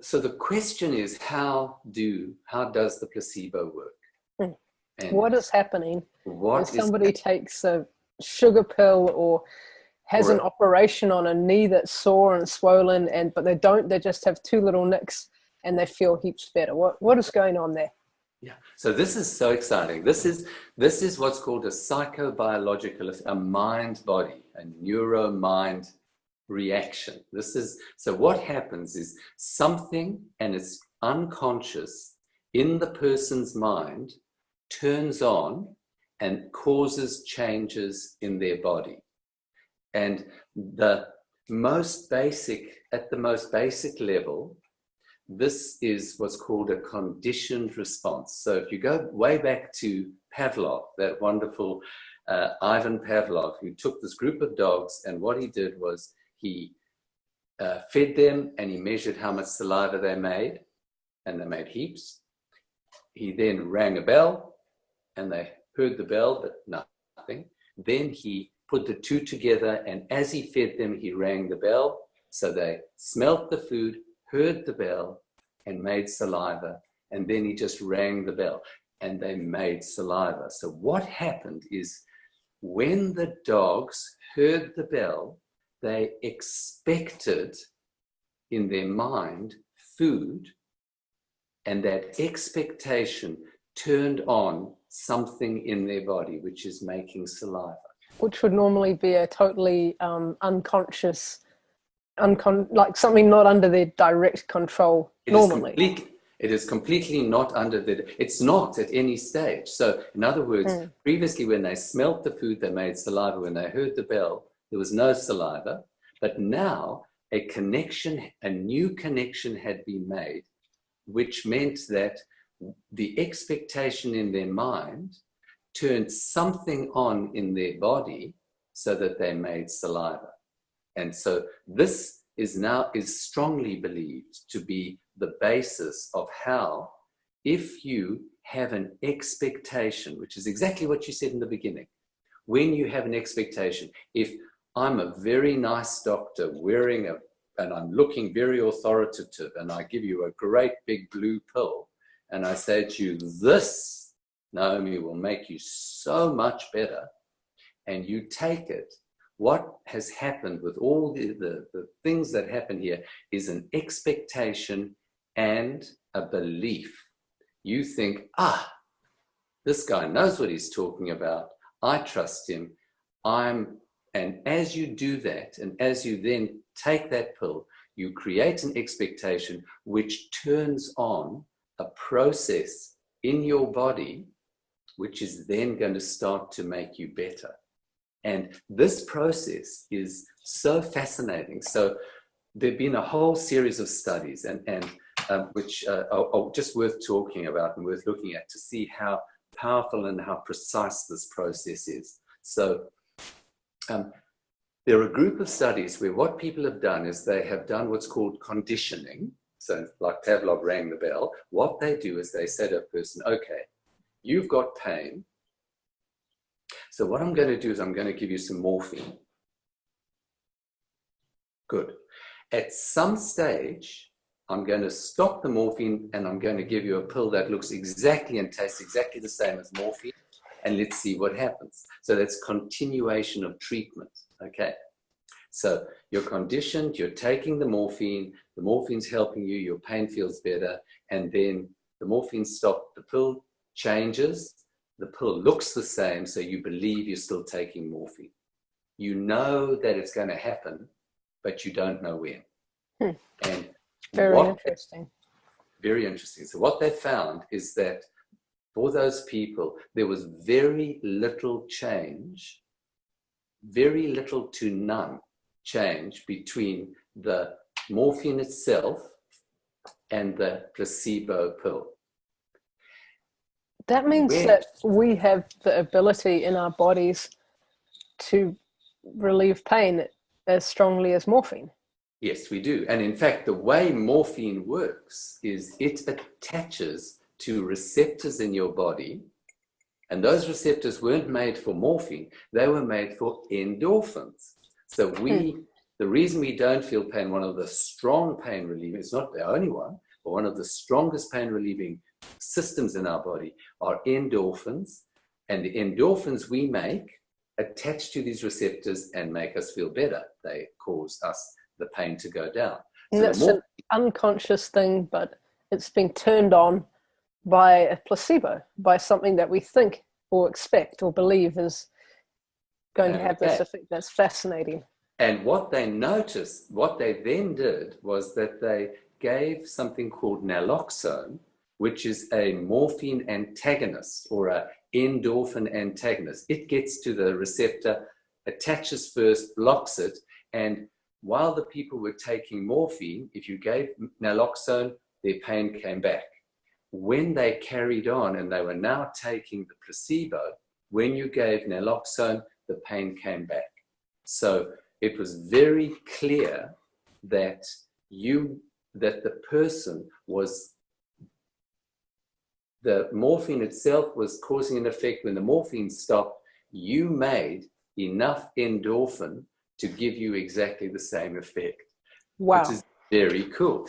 so the question is, how does the placebo work? And what is happening when what is somebody takes a sugar pill or has an operation on a knee that's sore and swollen, but they just have two little nicks and they feel heaps better? What is going on there? Yeah, so this is so exciting. This is what's called a psychobiological, a mind-body, a neuro-mind reaction. So what happens is something, and it's unconscious, in the person's mind turns on and causes changes in their body. And at the most basic level, this is what's called a conditioned response. So if you go way back to Pavlov, that wonderful Ivan Pavlov, who took this group of dogs, and what he did was he fed them and he measured how much saliva they made, and they made heaps. He then rang a bell and they heard the bell, but nothing. Then he put the two together, and as he fed them, he rang the bell. So they smelt the food, heard the bell, and made saliva. And then he just rang the bell and they made saliva. So what happened is when the dogs heard the bell, they expected in their mind food, and that expectation turned on something in their body, which is making saliva. Which would normally be a totally unconscious, like something not under their direct control normally. It is completely not under it's not at any stage. So in other words, previously when they smelt the food, they made saliva. When they heard the bell, there was no saliva. But now a new connection had been made, which meant that the expectation in their mind turned something on in their body so that they made saliva. And so this is strongly believed to be the basis of how, if you have an expectation, which is exactly what you said in the beginning, when you have an expectation, if I'm a very nice doctor and I'm looking very authoritative, and I give you a great big blue pill, and I say to you, this, Naomi, will make you so much better, and you take it, what has happened with all the things that happen here is an expectation and a belief. You think, this guy knows what he's talking about. I trust him. And as you do that, and as you then take that pill, you create an expectation which turns on a process in your body, which is then going to start to make you better. And this process is so fascinating. So there've been a whole series of studies, which are just worth talking about and worth looking at to see how powerful and how precise this process is. So there are a group of studies where what people have done is they have done what's called conditioning. So like Pavlov rang the bell, what they do is they say to a person, okay, you've got pain. So what I'm going to do is I'm going to give you some morphine. Good. At some stage, I'm going to stop the morphine and I'm going to give you a pill that looks exactly and tastes exactly the same as morphine. And let's see what happens. So that's continuation of treatment. Okay. So you're conditioned, you're taking the morphine's helping you, your pain feels better, and then the morphine stopped, the pill changes, the pill looks the same, so you believe you're still taking morphine. You know that it's going to happen, but you don't know when. And very interesting. Very interesting. So what they found is that for those people, there was very little change, very little to none change between the morphine itself and the placebo pill. That means that we have the ability in our bodies to relieve pain as strongly as morphine. Yes, we do. And in fact, the way morphine works is it attaches to receptors in your body. And those receptors weren't made for morphine. They were made for endorphins. So the reason we don't feel pain, one of the strong pain relieving, it's not the only one, but one of the strongest pain relieving systems in our body are endorphins. And the endorphins we make attach to these receptors and make us feel better. They cause us the pain to go down. And that's an unconscious thing, but it's being turned on by a placebo, by something that we think or expect or believe is going to have this effect. That's fascinating. And what they noticed, what they then did was that they gave something called naloxone, which is a morphine antagonist or an endorphin antagonist. It gets to the receptor, attaches first, blocks it, and while the people were taking morphine, if you gave naloxone, their pain came back. When they carried on and they were now taking the placebo, when you gave naloxone, the pain came back. So it was very clear that the person was, the morphine itself was causing an effect. When the morphine stopped, you made enough endorphin to give you exactly the same effect. Wow. Which is very cool.